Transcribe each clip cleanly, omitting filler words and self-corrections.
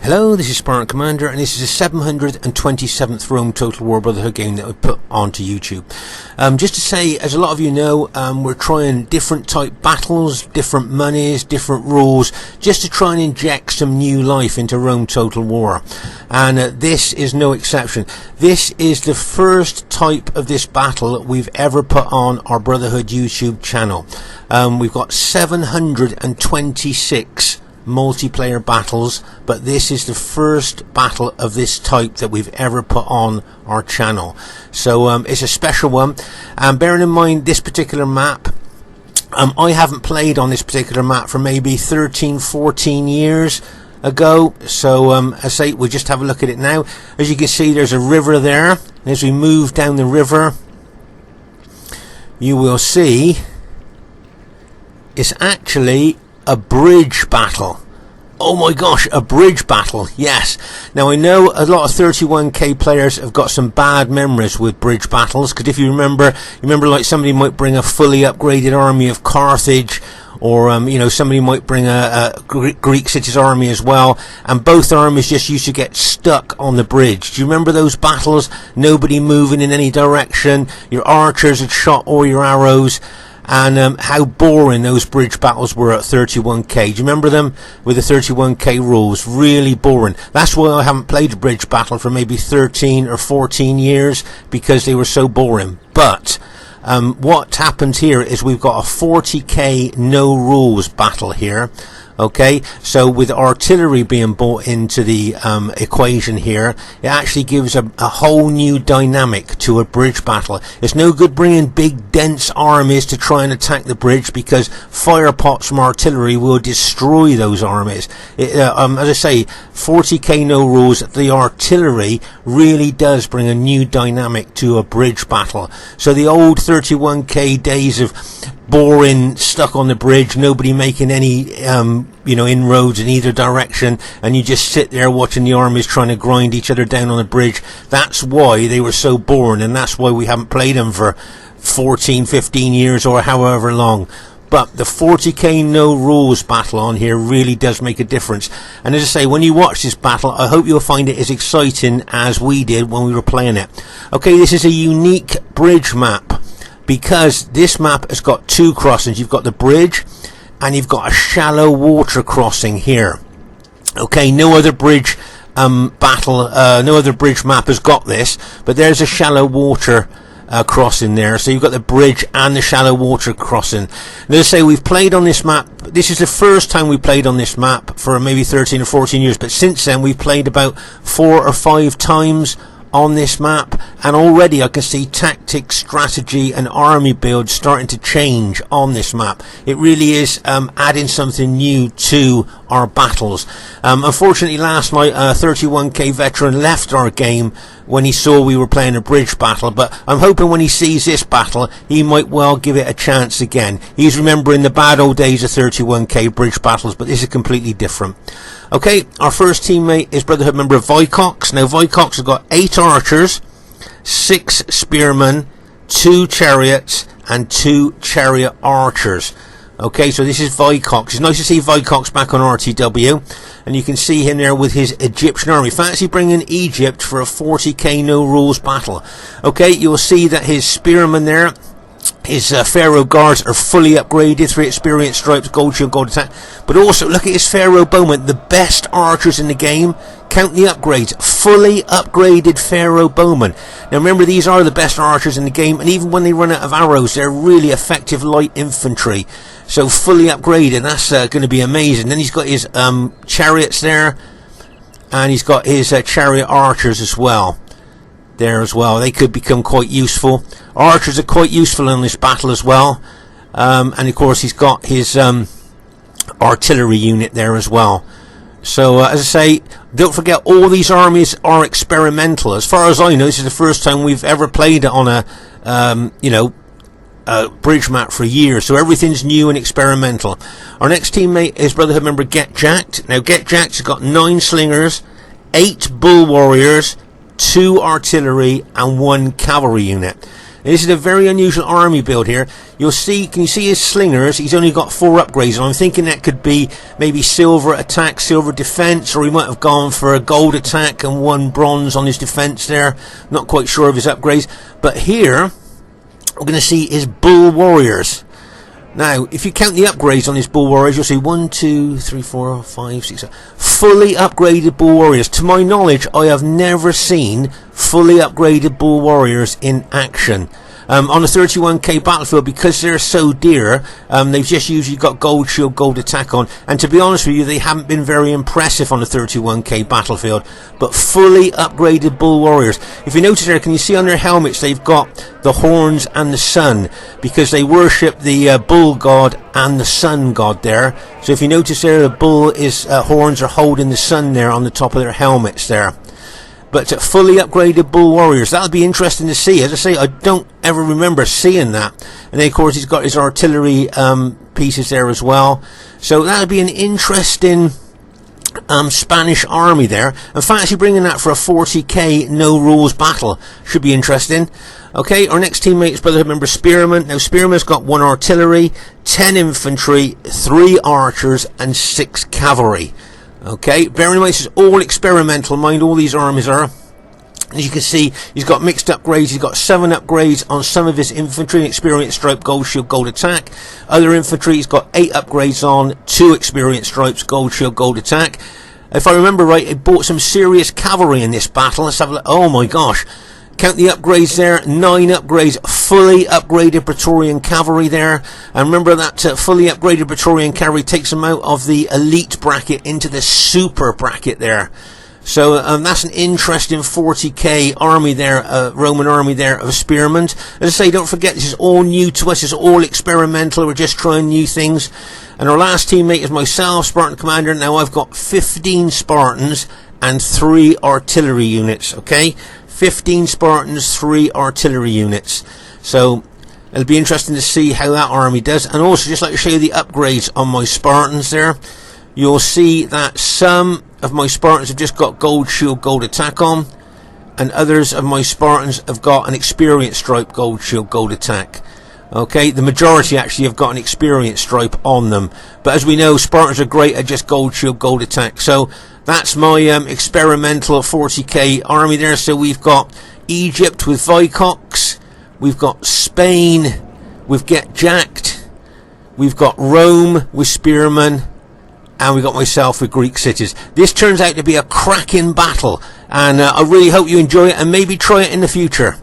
Hello, this is Spartan Commander, and this is the 727th Rome Total War Brotherhood game that I put onto YouTube. Just to say, as a lot of you know, we're trying different type battles, different monies, different rules, just to try and inject some new life into Rome Total War. And this is no exception. This is the first type of this battle we've ever put on our Brotherhood YouTube channel. We've got 726 multiplayer battles, but this is the first battle of this type that we've ever put on our channel, so it's a special one. And bearing in mind this particular map, I haven't played on this particular map for maybe 13-14 years ago, so I say we just have a look at it now. As you can see, there's a river there, and as we move down the river, you will see it's actually a bridge battle. Oh my gosh, a bridge battle, yes. Now I know a lot of 31k players have got some bad memories with bridge battles, because if you remember like somebody might bring a fully upgraded army of Carthage, or you know, somebody might bring a Greek city's army as well, and both armies just used to get stuck on the bridge. Do you remember those battles? Nobody moving in any direction, your archers had shot all your arrows, and how boring those bridge battles were at 31k. Do you remember them with the 31k rules? Really boring. That's why I haven't played a bridge battle for maybe 13 or 14 years, because they were so boring. But what happens here is we've got a 40k no rules battle here. Okay, so with artillery being brought into the equation here, it actually gives a whole new dynamic to a bridge battle. It's no good bringing big dense armies to try and attack the bridge, because fire pots from artillery will destroy those armies. As I say, 40k no rules, the artillery really does bring a new dynamic to a bridge battle. So the old 31k days of boring, stuck on the bridge, nobody making any you know, inroads in either direction, and you just sit there watching the armies trying to grind each other down on the bridge. That's why they were so boring, and that's why we haven't played them for 14-15 years or however long. But the 40k no rules battle on here really does make a difference. And as I say, when you watch this battle, I hope you'll find it as exciting as we did when we were playing it. Okay, this is a unique bridge map, because this map has got two crossings. You've got the bridge, and you've got a shallow water crossing here. Okay, no other bridge battle, no other bridge map has got this, but there's a shallow water crossing there. So you've got the bridge and the shallow water crossing. And as I say, we've played on this map. This is the first time we played on this map for maybe 13 or 14 years, but since then we've played about 4 or 5 times on this map, and already I can see tactics, strategy and army build starting to change on this map. It really is adding something new to our battles. Unfortunately last night a 31k veteran left our game when he saw we were playing a bridge battle, but I'm hoping when he sees this battle he might well give it a chance again. He's remembering the bad old days of 31k bridge battles, but this is completely different. Okay, our first teammate is Brotherhood member Vycox. Now Vycox have got 8 archers, 6 spearmen, 2 chariots and 2 chariot archers. Okay, so this is Vycox. It's nice to see Vycox back on RTW, and you can see him there with his Egyptian army. Fancy bringing Egypt for a 40k no rules battle. Okay, you'll see that his spearmen there, his Pharaoh guards are fully upgraded, 3 experience stripes, gold shield, gold attack. But also look at his Pharaoh bowmen, the best archers in the game. Count the upgrades, fully upgraded Pharaoh bowmen. Now remember, these are the best archers in the game, and even when they run out of arrows, they're really effective light infantry. So fully upgraded, that's going to be amazing. Then he's got his chariots there, and he's got his chariot archers as well. There as well, they could become quite useful. Archers are quite useful in this battle as well, and of course he's got his artillery unit there as well. So as I say, don't forget all these armies are experimental. As far as I know, this is the first time we've ever played it on a you know, a bridge map for years, so everything's new and experimental. Our next teammate is Brotherhood member Get Jacked. Now Get Jacked has got 9 slingers, 8 bull warriors, 2 artillery and 1 cavalry unit. Now, this is a very unusual army build here. You'll see, can you see his slingers? He's only got 4 upgrades, and I'm thinking that could be maybe silver attack, silver defense, or he might have gone for a gold attack and 1 bronze on his defense there. Not quite sure of his upgrades. But here, we're going to see his bull warriors. Now, if you count the upgrades on his bull warriors, you'll see 1, 2, 3, 4, 5, 6, 7. Fully upgraded bull warriors. To my knowledge, I have never seen fully upgraded bull warriors in action. On the 31k battlefield, because they're so dear, they've just usually got gold shield, gold attack on, and to be honest with you, they haven't been very impressive on the 31k battlefield. But fully upgraded bull warriors. If you notice there, can you see on their helmets they've got the horns and the sun, because they worship the bull god and the sun god there. So if you notice there, the bull is horns are holding the sun there on the top of their helmets there. But fully upgraded bull warriors, that'll be interesting to see. As I say, I don't ever remember seeing that. And then of course he's got his artillery pieces there as well. So that'll be an interesting Spanish army there. In fact, actually bringing that for a 40k no rules battle should be interesting. Okay, our next teammate is Brotherhood member Spearman. Now Spearman's got 1 artillery, 10 infantry, 3 archers and 6 cavalry. Okay, bearing in mind this is all experimental, mind all these armies are. As you can see, he's got mixed upgrades. He's got 7 upgrades on some of his infantry, experience stripe, gold shield, gold attack. Other infantry, he's got 8 upgrades on, 2 experience stripes, gold shield, gold attack. If I remember right, he bought some serious cavalry in this battle. Let's have a look. Oh my gosh. Count the upgrades there, 9 upgrades, fully upgraded Praetorian cavalry there. And remember that fully upgraded Praetorian cavalry takes them out of the elite bracket into the super bracket there. So that's an interesting 40k army there, Roman army there of spearmen. As I say, don't forget, this is all new to us. It's all experimental. We're just trying new things. And our last teammate is myself, Spartan Commander. Now I've got 15 Spartans and 3 artillery units, okay? 15 Spartans, 3 artillery units. So it'll be interesting to see how that army does. And also, just like to show you the upgrades on my Spartans there. You'll see that some of my Spartans have just got gold shield, gold attack on, and others of my Spartans have got an experience stripe, gold shield, gold attack. Okay, the majority actually have got an experience stripe on them. But as we know, Spartans are great at just gold shield, gold attack. So that's my experimental 40k army there. So we've got Egypt with Vicox, we've got Spain with Get Jacked, we've got Rome with Spearmen, and we've got myself with Greek cities. This turns out to be a cracking battle, and I really hope you enjoy it and maybe try it in the future.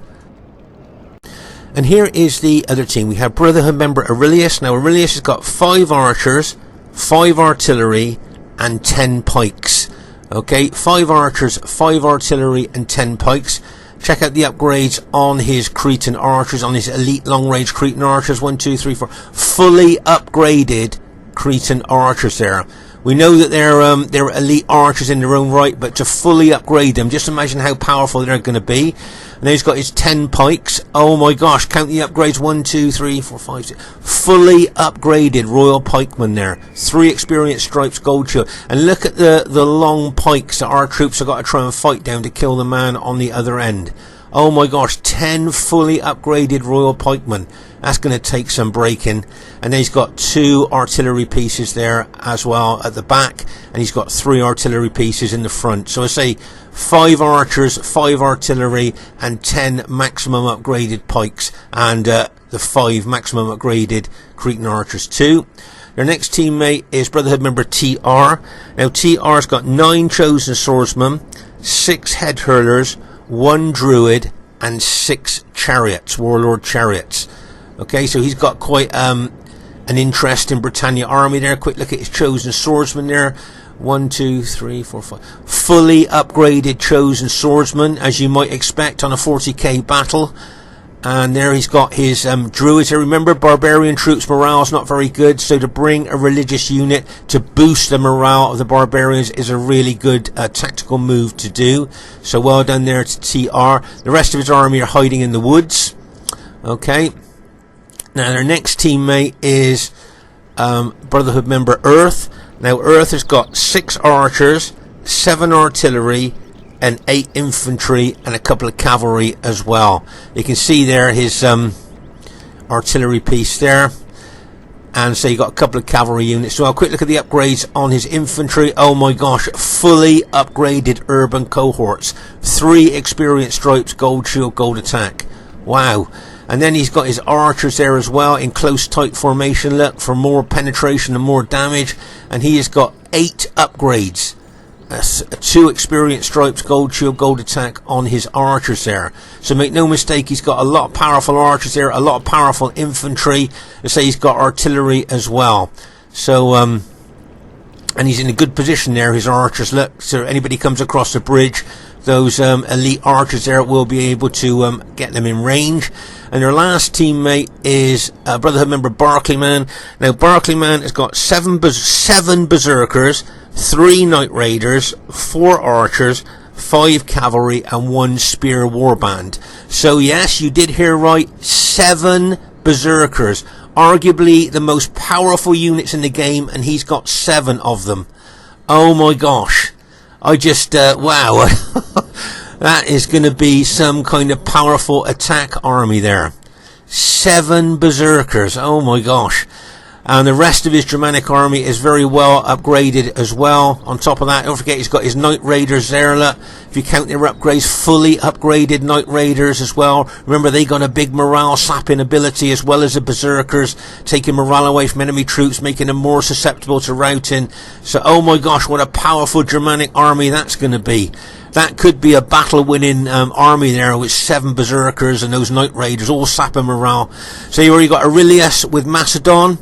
And here is the other team. We have Brotherhood member Aurelius. Now Aurelius has got 5 archers, 5 artillery and 10 pikes. Okay, 5 archers, 5 artillery and 10 pikes. Check out the upgrades on his Cretan archers, on his elite long range Cretan archers. 1, 2, 3, 4. Fully upgraded Cretan archers there. We know that they're elite archers in their own right, but to fully upgrade them, just imagine how powerful they're going to be. And then he's got his 10 pikes. Oh my gosh, count the upgrades. 1, 2, 3, 4, 5, 6. Fully upgraded Royal Pikemen there. 3 experience stripes, gold shield. And look at the long pikes that our troops have got to try and fight down to kill the man on the other end. Oh my gosh, 10 fully upgraded Royal Pikemen. That's going to take some breaking. And then he's got 2 artillery pieces there as well at the back. And he's got 3 artillery pieces in the front. So I say 5 archers, 5 artillery, and 10 maximum upgraded pikes. And the 5 maximum upgraded Cretan archers too. Their next teammate is Brotherhood member TR. Now TR's got 9 chosen swordsmen, 6 head hurlers, 1 druid, and 6 chariots, warlord chariots. Okay, so he's got quite an interesting Britannia army there. Quick look at his chosen swordsman there. 1, 2, 3, 4, 5. Fully upgraded chosen swordsman, as you might expect on a 40k battle. And there he's got his druids. Remember, barbarian troops' morale is not very good, so to bring a religious unit to boost the morale of the barbarians is a really good tactical move to do. So well done there to TR. The rest of his army are hiding in the woods. Okay. Now their next teammate is Brotherhood member Earth. Now Earth has got 6 archers, 7 artillery, and 8 infantry and a couple of cavalry as well. You can see there his artillery piece there, and so you got a couple of cavalry units. So I'll quick look at the upgrades on his infantry. Oh my gosh, fully upgraded urban cohorts, 3 experience stripes, gold shield, gold attack. Wow. And then he's got his archers there as well in close tight formation, look, for more penetration and more damage. And he has got 8 upgrades, 2 experience stripes, gold shield, gold attack on his archers there. So make no mistake, he's got a lot of powerful archers there, a lot of powerful infantry. Let's say he's got artillery as well. So and he's in a good position there, his archers, look. So anybody comes across the bridge, those elite archers there will be able to get them in range. And their last teammate is Brotherhood member Barclayman. Now Barclayman has got 7 berserkers, 3 Knight Raiders, 4 archers, 5 cavalry and 1 spear warband. So yes, you did hear right, 7 berserkers, arguably the most powerful units in the game, and he's got 7 of them. Oh my gosh, I just wow. That is going to be some kind of powerful attack army there. 7 berserkers, oh my gosh. And the rest of his Germanic army is very well upgraded as well. On top of that, don't forget he's got his Knight Raiders there. Look, if you count their upgrades, fully upgraded Knight Raiders as well. Remember, they got a big morale sapping ability as well as the berserkers, taking morale away from enemy troops, making them more susceptible to routing. So, oh my gosh, what a powerful Germanic army that's going to be. That could be a battle-winning army there with 7 berserkers and those Knight Raiders all sapping morale. So you already got Aurelius with Macedon.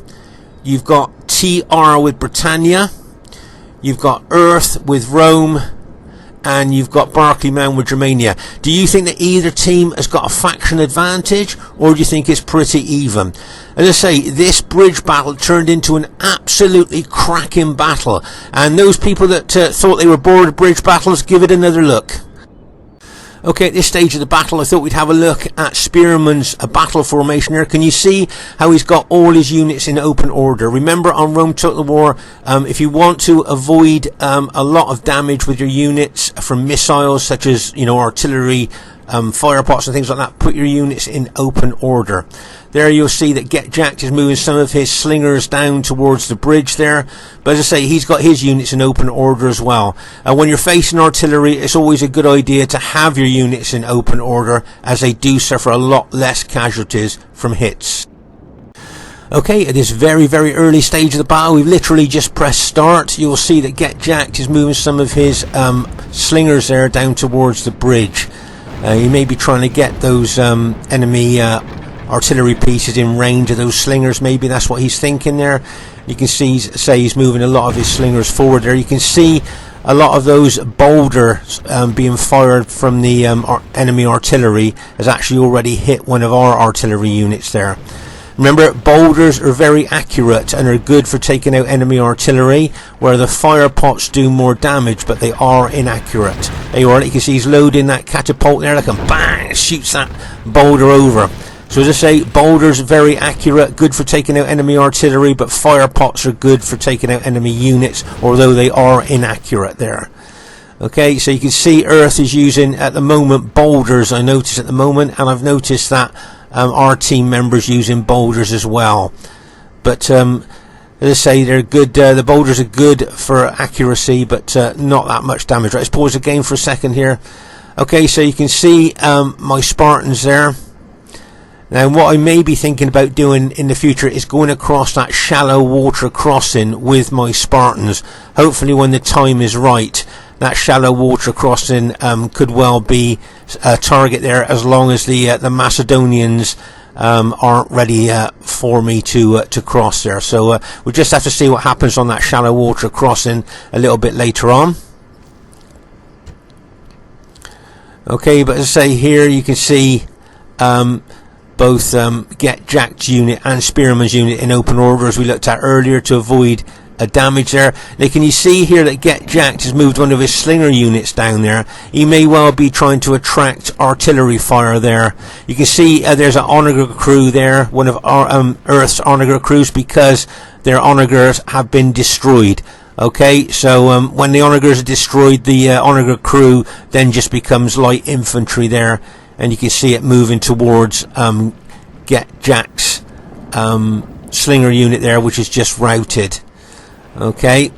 You've got TR with Britannia. You've got Earth with Rome. And you've got Barclayman with Germania. Do you think that either team has got a faction advantage, or do you think it's pretty even? As I say, this bridge battle turned into an absolutely cracking battle. And those people that thought they were bored of bridge battles, give it another look. Okay, at this stage of the battle, I thought we'd have a look at Spearman's battle formation here. Can you see how he's got all his units in open order? Remember, on Rome Total War, if you want to avoid a lot of damage with your units from missiles, such as, you know, artillery, fire pots and things like that, put your units in open order. There you'll see that Get Jacked is moving some of his slingers down towards the bridge there. But as I say, he's got his units in open order as well. When you're facing artillery, it's always a good idea to have your units in open order, as they do suffer a lot less casualties from hits. Okay, at this very, very early stage of the battle, we've literally just pressed start. You'll see that Get Jacked is moving some of his slingers there down towards the bridge. He may be trying to get those enemy artillery pieces in range of those slingers. Maybe that's what he's thinking there. You can see, he's moving a lot of his slingers forward there. You can see a lot of those boulders being fired from the enemy artillery has actually already hit one of our artillery units there. Remember, boulders are very accurate and are good for taking out enemy artillery, where the fire pots do more damage, but they are inaccurate. There you are, you can see he's loading that catapult there, like a bang, shoots that boulder over. So as I say, boulders are very accurate, good for taking out enemy artillery, but fire pots are good for taking out enemy units, although they are inaccurate there. Okay, so you can see Earth is using, at the moment, boulders, I notice at the moment, and I've noticed that our team members using boulders as well. But as I say, they're good. The boulders are good for accuracy, but not that much damage. Right, let's pause the game for a second here. Okay, so you can see my Spartans there. Now, what I may be thinking about doing in the future is going across that shallow water crossing with my Spartans. Hopefully, when the time is right, that shallow water crossing could well be a target there, as long as the Macedonians aren't ready for me to cross there. So we'll just have to see what happens on that shallow water crossing a little bit later on. Okay, but as I say, here you can see both Get Jacked unit and Spearman's unit in open order, as we looked at earlier, to avoid a damage there. Now, can you see here that Get Jacked has moved one of his slinger units down there? He may well be trying to attract artillery fire there. You can see there's an Onagar crew there, one of our, Earth's Onagar crews, because their Onagars have been destroyed. Okay, so when the Onagars are destroyed, the Onagar crew then just becomes light infantry there, and you can see it moving towards Get Jack's slinger unit there, which is just routed. Okay,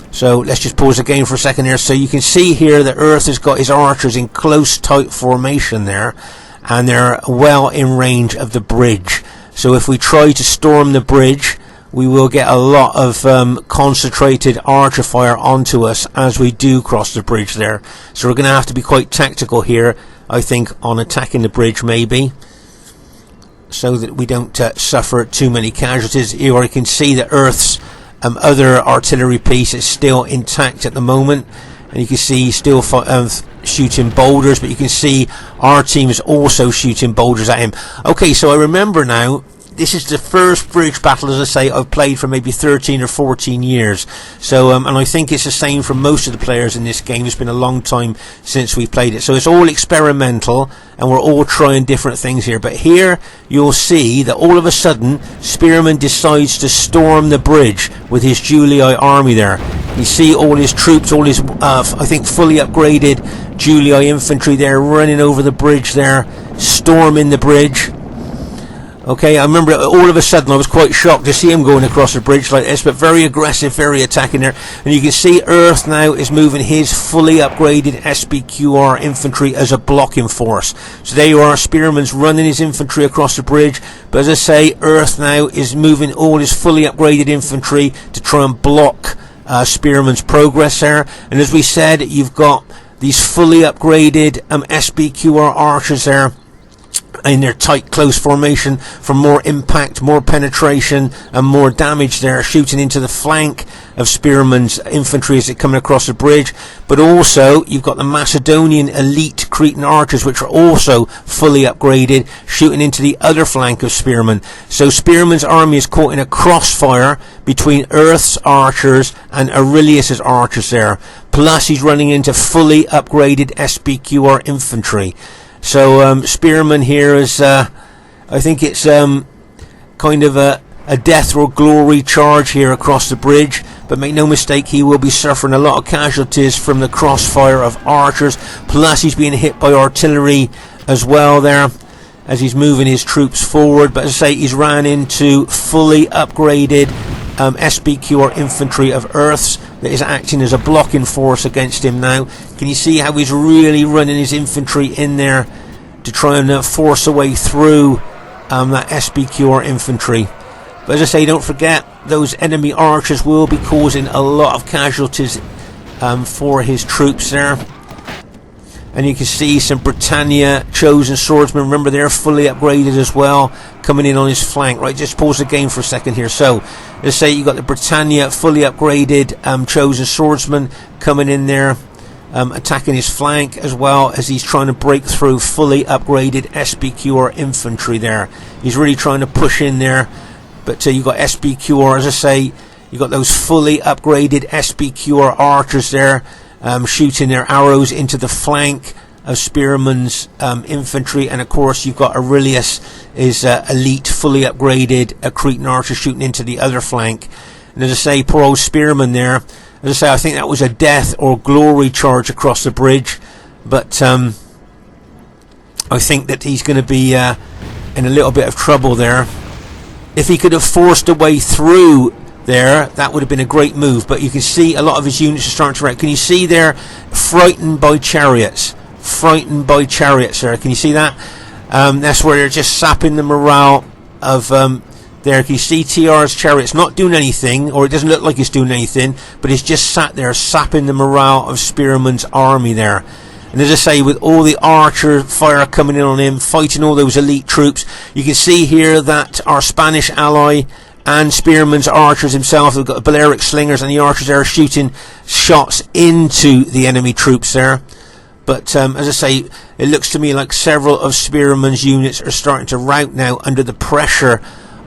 so let's just pause the game for a second here. So you can see here that Earth has got his archers in close, tight formation there, and they're well in range of the bridge. So if we try to storm the bridge, we will get a lot of concentrated archer fire onto us as we do cross the bridge there. So we're going to have to be quite tactical here, I think, on attacking the bridge maybe, so that we don't suffer too many casualties. Here you can see that Earth's other artillery piece is still intact at the moment, and you can see still shooting boulders, but you can see our team is also shooting boulders at him. Okay, so I remember now, this is the first bridge battle, as I say, I've played for maybe 13 or 14 years. So, and I think it's the same for most of the players in this game. It's been a long time since we played it. So it's all experimental, and we're all trying different things here. But here, you'll see that all of a sudden, Spearman decides to storm the bridge with his Julii army there. You see all his troops, all his, I think, fully upgraded Julii infantry there, running over the bridge there, storming the bridge. Okay, I remember all of a sudden I was quite shocked to see him going across the bridge like this, but very aggressive, very attacking there. And you can see Earth now is moving his fully upgraded SPQR infantry as a blocking force. So there you are, Spearman's running his infantry across the bridge, but as I say, Earth now is moving all his fully upgraded infantry to try and block Spearman's progress there. And as we said, you've got these fully upgraded SPQR archers there in their tight, close formation for more impact, more penetration, and more damage there, shooting into the flank of Spearman's infantry as they're coming across the bridge. But also, you've got the Macedonian elite Cretan archers, which are also fully upgraded, shooting into the other flank of Spearman. So Spearman's army is caught in a crossfire between Earth's archers and Aurelius's archers there. Plus, he's running into fully upgraded SPQR infantry. So Spearman here is, I think it's kind of a death or glory charge here across the bridge. But make no mistake, he will be suffering a lot of casualties from the crossfire of archers. Plus he's being hit by artillery as well there as he's moving his troops forward. But as I say, he's ran into fully upgraded SPQR infantry of Earth's that is acting as a blocking force against him now. Can you see how he's really running his infantry in there to try and force a way through that SPQR infantry? But as I say, don't forget, those enemy archers will be causing a lot of casualties for his troops there. And you can see some Britannia chosen swordsmen. Remember, they're fully upgraded as well, coming in on his flank. Right, just pause the game for a second here. So, let's say you got the Britannia fully upgraded chosen swordsman coming in there, attacking his flank, as well as he's trying to break through fully upgraded SPQR infantry there. He's really trying to push in there. But you've got SPQR, as I say, you've got those fully upgraded SPQR archers there, shooting their arrows into the flank of Spearman's infantry. And of course you've got Aurelius, is elite, fully upgraded Cretan archer, shooting into the other flank. And as I say, poor old Spearman there, as I say, I think that was a death or glory charge across the bridge. But I think that he's going to be in a little bit of trouble there. If he could have forced a way through there, that would have been a great move. But you can see a lot of his units are starting to wreck. Can you see there, frightened by chariots? Frightened by chariots there. Can you see that? That's where they're just sapping the morale of there. Can you see TR's chariots not doing anything, or it doesn't look like it's doing anything, but it's just sat there sapping the morale of Spearman's army there. And as I say, with all the archer fire coming in on him, fighting all those elite troops, you can see here that our Spanish ally and Spearman's archers himself, they've got the Balearic slingers, and the archers there are shooting shots into the enemy troops there. But as I say, it looks to me like several of Spearman's units are starting to rout now under the pressure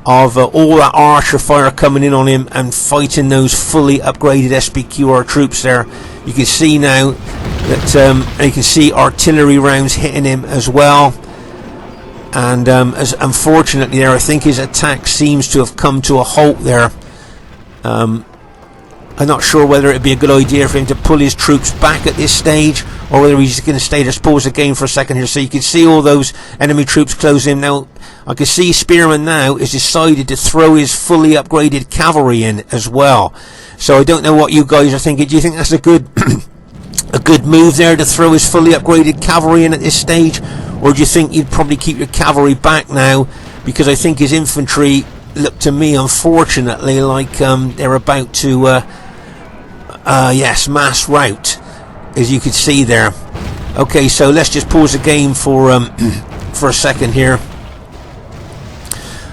of all that archer fire coming in on him and fighting those fully upgraded SPQR troops there. You can see now that you can see artillery rounds hitting him as well. And as unfortunately there, I think his attack seems to have come to a halt there. I'm not sure whether it'd be a good idea for him to pull his troops back at this stage, or whether he's just going to stay there. Pause the game for a second here, so you can see all those enemy troops closing in. Now, I can see Spearman now has decided to throw his fully upgraded cavalry in as well. So I don't know what you guys are thinking. Do you think that's a good a good move there to throw his fully upgraded cavalry in at this stage, or do you think you'd probably keep your cavalry back now? Because I think his infantry look to me, unfortunately, like they're about to yes, mass rout, as you can see there. Okay, so let's just pause the game for a second here.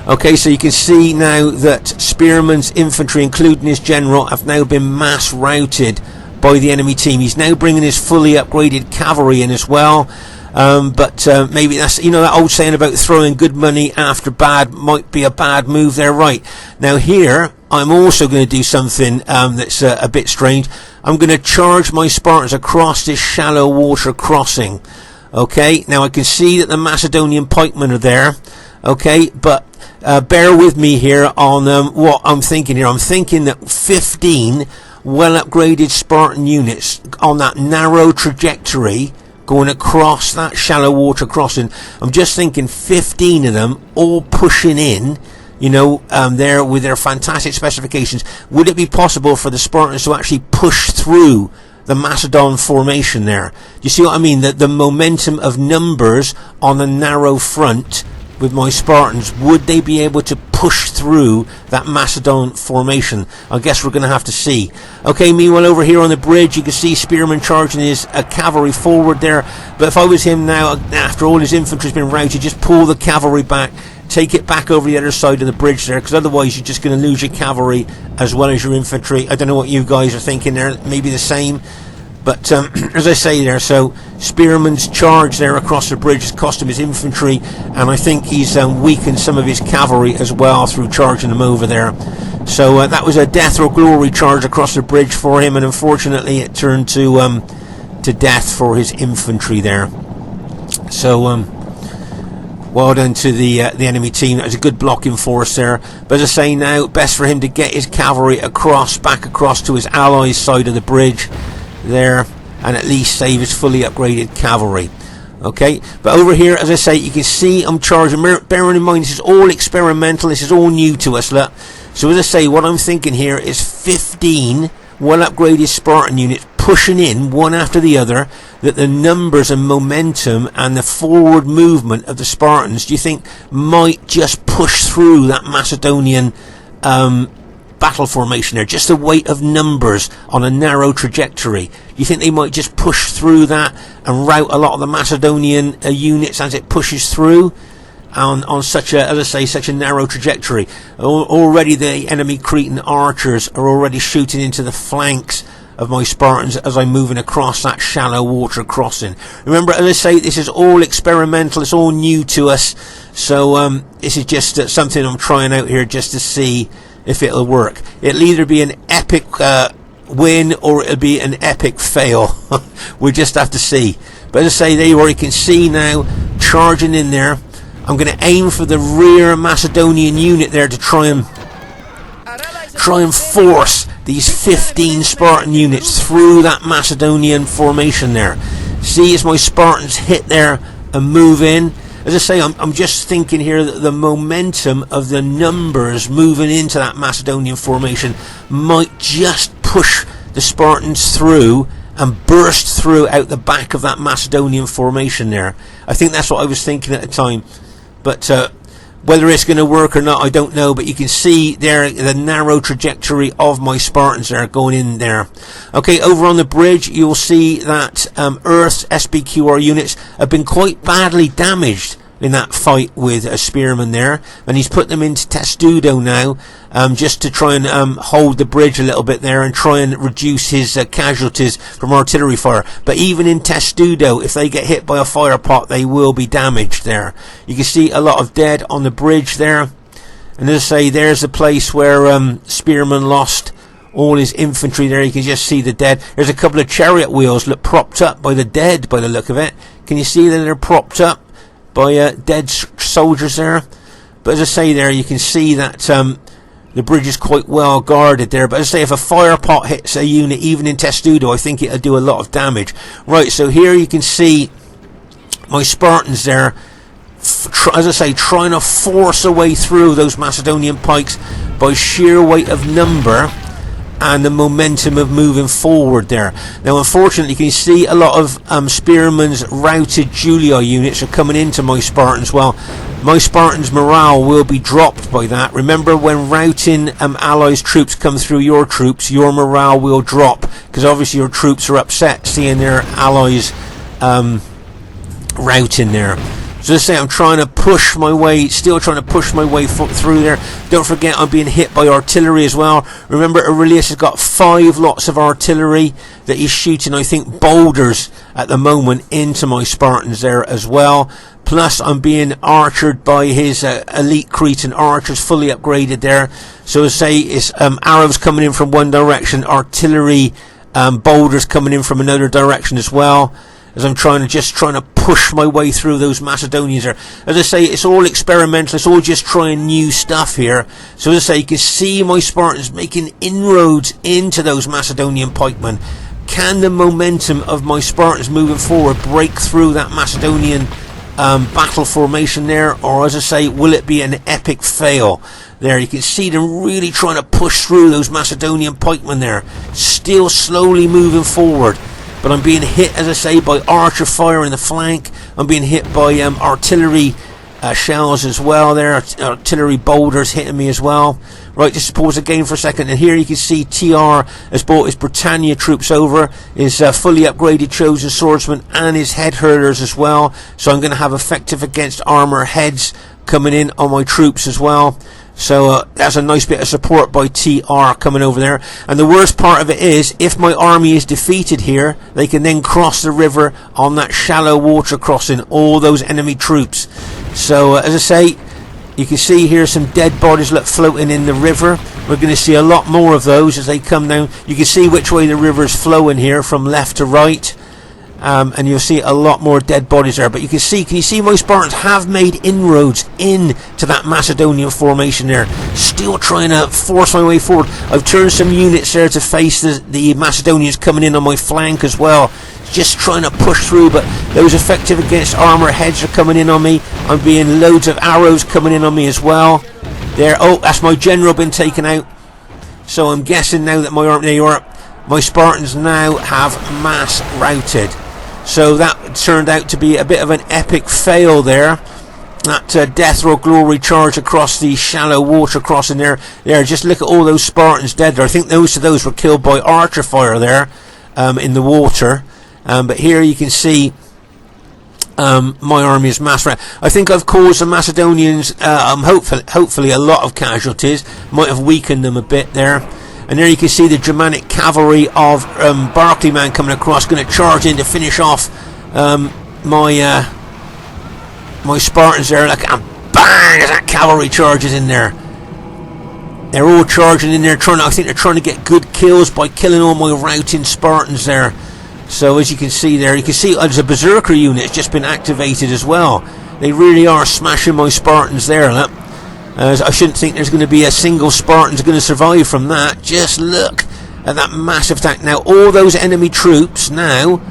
Okay, so you can see now that Spearman's infantry, including his general, have now been mass routed by the enemy team. He's now bringing his fully upgraded cavalry in as well. But maybe that's, you know, that old saying about throwing good money after bad might be a bad move there. Right, now here I'm also going to do something that's a bit strange. I'm going to charge my Spartans across this shallow water crossing. Okay, now I can see that the Macedonian pikemen are there. Okay, but bear with me here on what I'm thinking here. I'm thinking that 15 well upgraded Spartan units on that narrow trajectory going across that shallow water crossing. I'm just thinking 15 of them all pushing in, you know, there with their fantastic specifications. Would it be possible for the Spartans to actually push through the Macedon formation there? Do you see what I mean? The momentum of numbers on a narrow front with my Spartans, would they be able to push through that Macedon formation? I guess we're going to have to see. Okay, meanwhile over here on the bridge you can see Spearman charging his cavalry forward there. But if I was him now, after all his infantry's been routed, just pull the cavalry back, take it back over the other side of the bridge there, because otherwise you're just going to lose your cavalry as well as your infantry. I don't know what you guys are thinking there, maybe the same. But as I say there, so Spearman's charge there across the bridge has cost him his infantry, and I think he's weakened some of his cavalry as well through charging them over there. So that was a death or glory charge across the bridge for him, and unfortunately it turned to death for his infantry there. So well done to the enemy team. That was a good blocking force there. But as I say now, best for him to get his cavalry back across to his allies' side of the bridge there, and at least save his fully upgraded cavalry. Okay, but over here, as I say, you can see I'm charging. Bearing in mind this is all experimental, this is all new to us. Look, so as I say, what I'm thinking here is 15 well upgraded Spartan units pushing in one after the other, that the numbers and momentum and the forward movement of the Spartans, do you think might just push through that Macedonian battle formation there? Just the weight of numbers on a narrow trajectory. Do you think they might just push through that and rout a lot of the Macedonian units as it pushes through on such a, as I say, such a narrow trajectory? Already the enemy Cretan archers are already shooting into the flanks of my Spartans as I'm moving across that shallow water crossing. Remember, as I say, this is all experimental, it's all new to us, so this is just something I'm trying out here just to see if it'll work. It'll either be an epic win or it'll be an epic fail. We'll just have to see. But as I say, there you are, you can see now charging in there. I'm going to aim for the rear Macedonian unit there to try and force these 15 Spartan units through that Macedonian formation there. See as my Spartans hit there and move in. As I say, I'm just thinking here that the momentum of the numbers moving into that Macedonian formation might just push the Spartans through and burst through out the back of that Macedonian formation there. I think that's what I was thinking at the time. But whether it's going to work or not, I don't know. But you can see there the narrow trajectory of my Spartans there going in there. Okay, over on the bridge, you'll see that Earth's SBQR units have been quite badly damaged in that fight with a Spearman there, and he's put them into Testudo now, just to try and hold the bridge a little bit there and try and reduce his casualties from artillery fire. But even in Testudo, if they get hit by a fire pot, they will be damaged there. You can see a lot of dead on the bridge there, and as I say, there's the place where Spearman lost all his infantry there. You can just see the dead. There's a couple of chariot wheels look propped up by the dead by the look of it. Can you see that they're propped up by dead soldiers there? But as I say there, you can see that The bridge is quite well guarded there, but as I say, if a fire pot hits a unit, even in Testudo, I think it'll do a lot of damage. Right, so here you can see my Spartans there, as I say, trying to force a way through those Macedonian pikes by sheer weight of number and the momentum of moving forward there. Now, unfortunately, you can see a lot of Spearman's routed Julii units are coming into my Spartans. Well, my Spartans' morale will be dropped by that. Remember, when routing allies' troops come through your troops, your morale will drop, because obviously your troops are upset seeing their allies routing there. So let's say I'm trying to push my way, still trying to push my way through there. Don't forget, I'm being hit by artillery as well. Remember, Aurelius has got 5 lots of artillery that he's shooting, I think, boulders at the moment into my Spartans there as well. Plus, I'm being archered by his elite Cretan archers, fully upgraded there. So let's say it's arrows coming in from one direction, artillery boulders coming in from another direction as well, as I'm trying to push my way through those Macedonians there. As I say, it's all experimental, it's all just trying new stuff here. So as I say, you can see my Spartans making inroads into those Macedonian pikemen. Can the momentum of my Spartans moving forward break through that Macedonian battle formation there, or as I say, will it be an epic fail? There you can see them really trying to push through those Macedonian pikemen there, still slowly moving forward. But I'm being hit, as I say, by archer fire in the flank. I'm being hit by artillery shells as well there. Artillery boulders hitting me as well. Right, just pause again for a second. And here you can see TR has brought his Britannia troops over. His fully upgraded chosen swordsman and his head hurlers as well. So I'm going to have effective against armor heads coming in on my troops as well. So that's a nice bit of support by TR coming over there. And the worst part of it is, if my army is defeated here, they can then cross the river on that shallow water crossing, all those enemy troops. So as I say, you can see here some dead bodies floating in the river. We're going to see a lot more of those as they come down. You can see which way the river is flowing here, from left to right. And you'll see a lot more dead bodies there. But you can you see my Spartans have made inroads into that Macedonian formation there, still trying to force my way forward. I've turned some units there to face the Macedonians coming in on my flank as well, just trying to push through. But those effective against armor heads are coming in on me. I'm being loads of arrows coming in on me as well there. Oh, that's my general been taken out. So I'm guessing now that my Spartans now have mass routed. So that turned out to be a bit of an epic fail there. That death or glory charge across the shallow water crossing there. Just look at all those Spartans dead there. I think most of those were killed by archer fire there in the water. But here you can see my army is mass routed. I think I've caused the Macedonians hopefully a lot of casualties. Might have weakened them a bit there. And there you can see the Germanic cavalry of Barclayman coming across, going to charge in to finish off my Spartans there. Like, and bang, as that cavalry charges in there. They're all charging in there, I think they're trying to get good kills by killing all my routing Spartans there. So as you can see there, you can see there's a berserker unit that's just been activated as well. They really are smashing my Spartans there. Look. I shouldn't think there's going to be a single Spartan going to survive from that. Just look at that massive attack. Now, all those enemy troops now,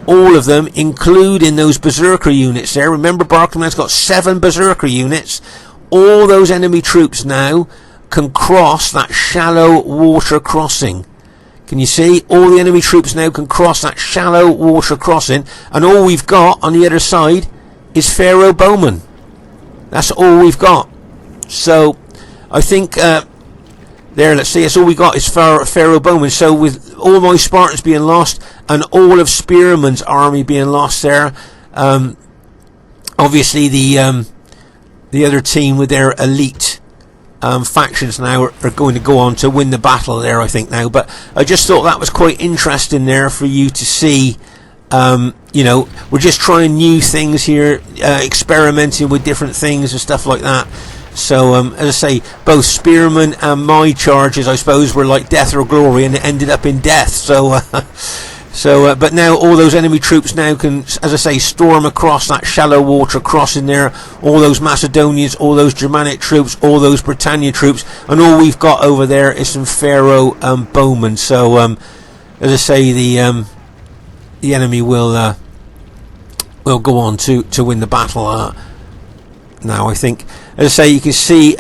all of them, including those berserker units there. Remember, Barclayman's got 7 berserker units. All those enemy troops now can cross that shallow water crossing. Can you see? All the enemy troops now can cross that shallow water crossing. And all we've got on the other side is Pharaoh Bowman. That's all we've got. So I think let's see, that's all we got is Pharaoh Bowman. So with all my Spartans being lost and all of Spearman's army being lost there, obviously the other team with their elite factions now are going to go on to win the battle there, I think now. But I just thought that was quite interesting there for you to see. We're just trying new things here, experimenting with different things and stuff like that. So as I say, both Spearman and my charges, I suppose, were like death or glory, and it ended up in death. So So, but now all those enemy troops now can, as I say, storm across that shallow water crossing there. All those Macedonians, all those Germanic troops, all those Britannia troops, and all we've got over there is some Pharaoh bowmen. So, as I say, the enemy will go on to win the battle now, I think. As I say, you can see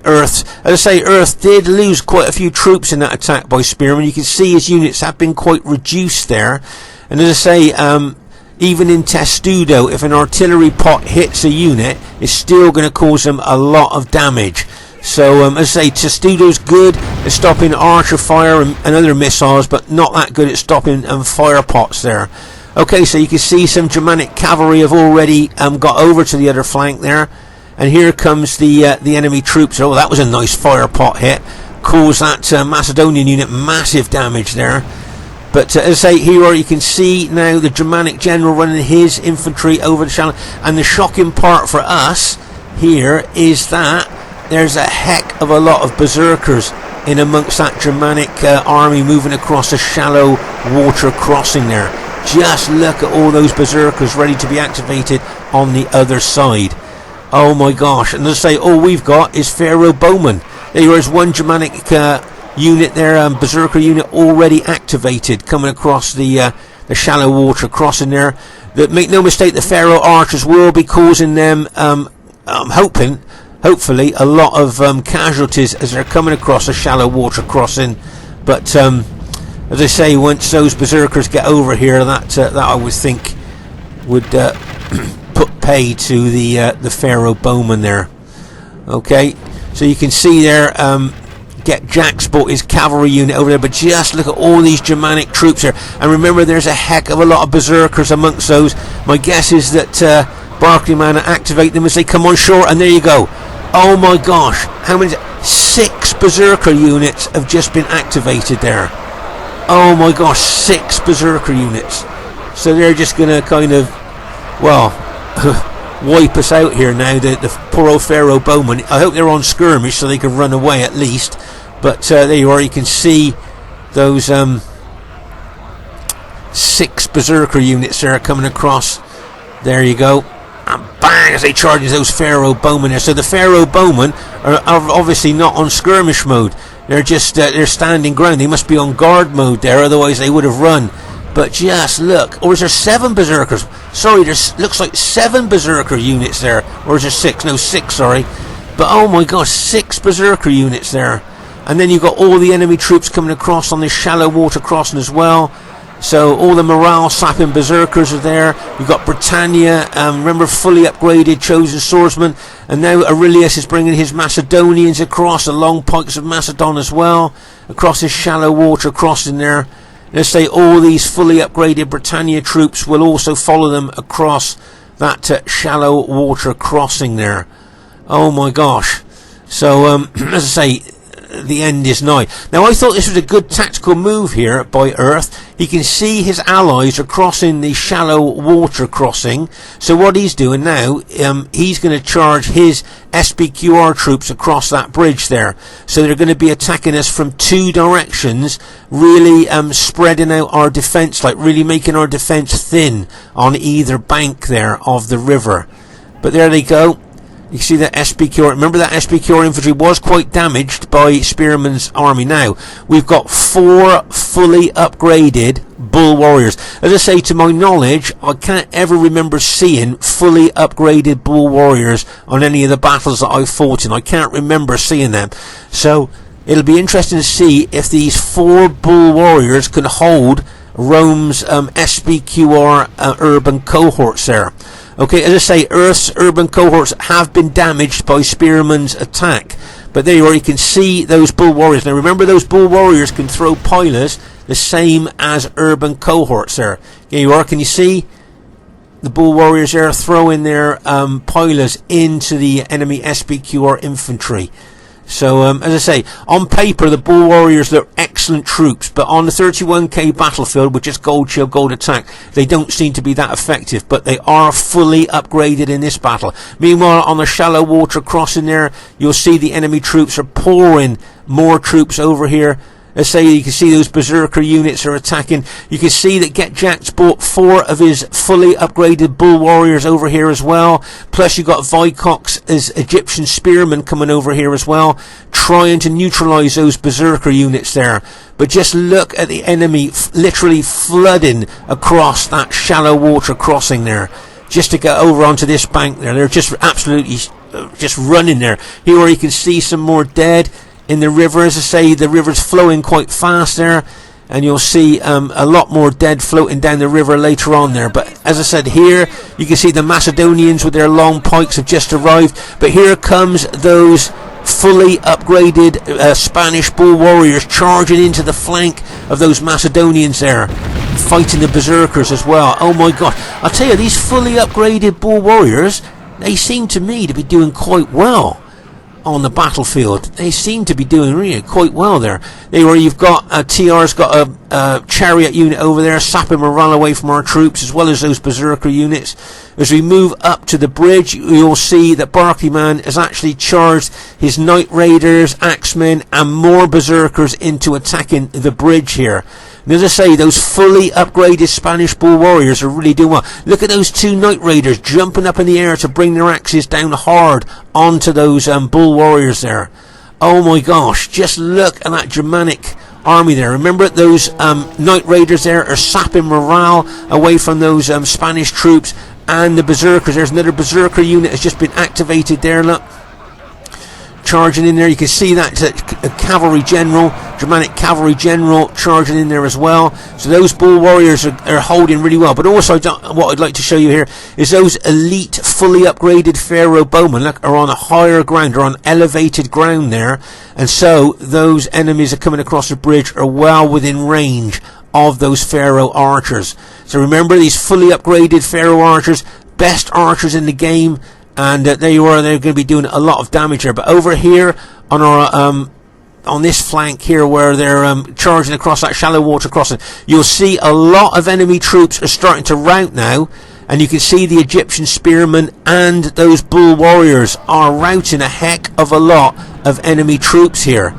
Earth did lose quite a few troops in that attack by Spearman. You can see his units have been quite reduced there. And as I say, even in Testudo, if an artillery pot hits a unit, it's still going to cause them a lot of damage. So, as I say, Testudo's good at stopping archer fire and other missiles, but not that good at stopping fire pots there. Okay, so you can see some Germanic cavalry have already got over to the other flank there. And here comes the enemy troops. Oh, that was a nice fire pot hit. Caused that Macedonian unit massive damage there. But as I say, here you can see now the Germanic general running his infantry over the channel. And the shocking part for us here is that there's a heck of a lot of berserkers in amongst that Germanic army moving across a shallow water crossing there. Just look at all those berserkers ready to be activated on the other side. Oh my gosh. And as I say, all we've got is Pharaoh bowmen. There is one Germanic unit there, berserker unit already activated, coming across the shallow water crossing there. Make no mistake, the Pharaoh archers will be causing them, hopefully, a lot of casualties as they're coming across a shallow water crossing. But as I say, once those berserkers get over here, that I would think would put pay to the Pharaoh bowmen there. Okay, so you can see there, Jack's brought his cavalry unit over there, but just look at all these Germanic troops here. And remember, there's a heck of a lot of berserkers amongst those. My guess is that Barclay Man activate them as they come on shore, and there you go. Oh my gosh, how many? 6 berserker units have just been activated there. Oh my gosh, 6 berserker units. So they're just going to kind of, well, wipe us out here now, the poor old Pharaoh bowmen. I hope they're on skirmish so they can run away at least. But there you are, you can see those 6 berserker units there coming across. There you go. And bang, as they charge those Pharaoh bowmen there. So the Pharaoh bowmen are obviously not on skirmish mode. They're just they're standing ground. They must be on guard mode there, otherwise they would have run. But just look, or is there 7 berserkers? Sorry, there's looks like 7 berserker units there, or is there 6? No, 6. Sorry, but oh my gosh, 6 berserker units there, and then you've got all the enemy troops coming across on this shallow water crossing as well. So all the morale sapping berserkers are there. You've got Britannia, remember, fully upgraded chosen swordsman, and now Aurelius is bringing his Macedonians across, the long pikes of Macedon as well, across this shallow water crossing there. Let's say all these fully upgraded Britannia troops will also follow them across that shallow water crossing there. Oh my gosh. So as I say, the end is nigh. Now I thought this was a good tactical move here by Earth. He can see his allies are crossing the shallow water crossing, so what he's doing now, he's going to charge his SPQR troops across that bridge there. So they're going to be attacking us from 2 directions, really spreading out our defence, like really making our defence thin on either bank there of the river. But there they go. You see that SPQR, remember that SPQR infantry was quite damaged by Spearman's army. Now, we've got 4 fully upgraded Bull Warriors. As I say, to my knowledge, I can't ever remember seeing fully upgraded Bull Warriors on any of the battles that I've fought in. I can't remember seeing them. So, it'll be interesting to see if these 4 Bull Warriors can hold Rome's SPQR urban cohorts there. Okay, as I say, Earth's urban cohorts have been damaged by Spearman's attack. But there you are, you can see those Bull Warriors. Now remember, those Bull Warriors can throw pilers the same as urban cohorts there. Here you are, can you see the Bull Warriors there throwing their pilers into the enemy SPQR infantry? So, as I say, on paper, the Bull Warriors look excellent troops, but on the 31k battlefield, with just gold shield, gold attack, they don't seem to be that effective, but they are fully upgraded in this battle. Meanwhile, on the shallow water crossing there, you'll see the enemy troops are pouring more troops over here. Let's say you can see those berserker units are attacking. You can see that Get Jack's bought 4 of his fully upgraded bull warriors over here as well. Plus you've got Vycox as Egyptian spearmen coming over here as well, trying to neutralize those berserker units there. But just look at the enemy literally flooding across that shallow water crossing there, just to get over onto this bank there. They're just absolutely just running there. Here where you can see some more dead in the river. As I say, the river's flowing quite fast there, and you'll see a lot more dead floating down the river later on there. But as I said, here you can see the Macedonians with their long pikes have just arrived. But here comes those fully upgraded Spanish bull warriors charging into the flank of those Macedonians there, fighting the berserkers as well. Oh my god, I'll tell you, these fully upgraded bull warriors, they seem to me to be doing quite well on the battlefield. They seem to be doing really quite well there. You've got TR's got a chariot unit over there sapping morale away from our troops, as well as those berserker units. As we move up to the bridge, you'll see that Barclayman has actually charged his Night Raiders, Axemen and more berserkers into attacking the bridge here. And as I say, those fully upgraded Spanish bull warriors are really doing well. Look at those 2 Night Raiders jumping up in the air to bring their axes down hard onto those bull warriors there. Oh my gosh, just look at that Germanic army there. Remember, those Night Raiders there are sapping morale away from those Spanish troops and the berserkers. There's another berserker unit has just been activated there, look, charging in there. You can see that a cavalry general, Germanic cavalry general, charging in there as well. So those bull warriors are holding really well. But also, what I'd like to show you here is those elite, fully upgraded Pharaoh bowmen, look, are on a higher ground, are on elevated ground there, and so those enemies that are coming across the bridge are well within range of those Pharaoh archers. So remember, these fully upgraded Pharaoh archers, best archers in the game. And there you are, they're going to be doing a lot of damage there. But over here on our on this flank here, where they're charging across that shallow water crossing, you'll see a lot of enemy troops are starting to rout now, and you can see the Egyptian spearmen and those bull warriors are routing a heck of a lot of enemy troops here,